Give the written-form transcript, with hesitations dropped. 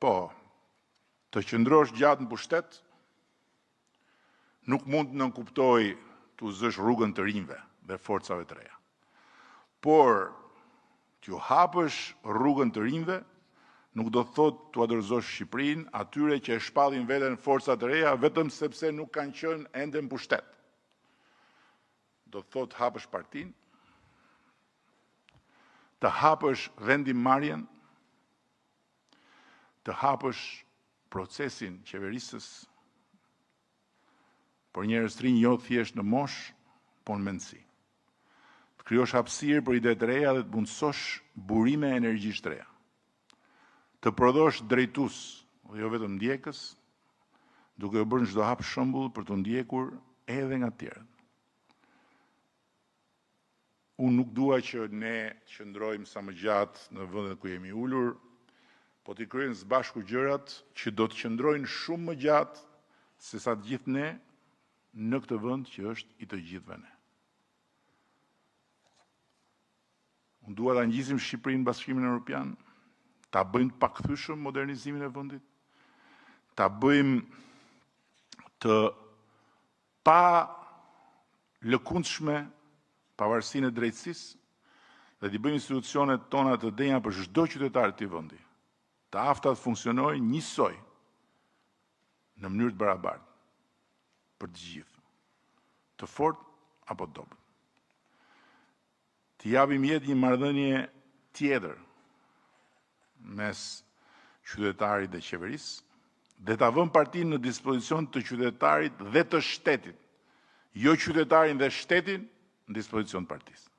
Po, të qëndrosh gjatë në pushtet, nuk mund të nënkuptoj të zësh rrugën të rinjve dhe forcave të reja. Por, t'ju hapësh rrugën të rinjve, nuk do të thot të adorëzosh Shqipërinë atyre që e shpallin veten forcat të reja vetëm sepse nuk kanë qenë ende në pushtet. Do të thot hapësh partinë, të hapësh vendimmarrjen, të hapësh procesin qeverisës për njerëz të rinj jo thjesht në moshë, po në mendësi. Të krijosh hapësirë për ide të reja dhe të mundësosh burime energjish të reja. Të prodhosh drejtues, dhe jo vetëm ndjekës, duke u bërë në çdo hap shembull për të ndjekur edhe nga të tjerët. Unë nuk dua që ne qëndrojmë sa më gjatë në vendet ku jemi ulur, po t'i kryejmë së bashku gjërat që do të qëndrojnë shumë më gjatë se sa të gjithë ne në këtë vend që është i të gjithëve ne. Unë dua ta ngjisim Shqipërinë në Bashkimin Evropian, ta bëjmë të pakthyeshëm modernizimin e vendit, ta bëjmë të pa lëkundshme pavarësinë e drejtësisë dhe t'i bëjmë institucionet tona të denja për çdo qytetar të këtij vendi. Të afta të funksionojnë njësoj në mënyrë të barabartë për të gjithë, të fortë apo të dobët. Të japim jetë një marrëdhënie tjetër mes qytetarit dhe qeverisë, dhe ta vëmë partinë në dispozicion të qytetarit dhe të shtetit, jo qytetarin dhe shtetin në dispozicion të partisë.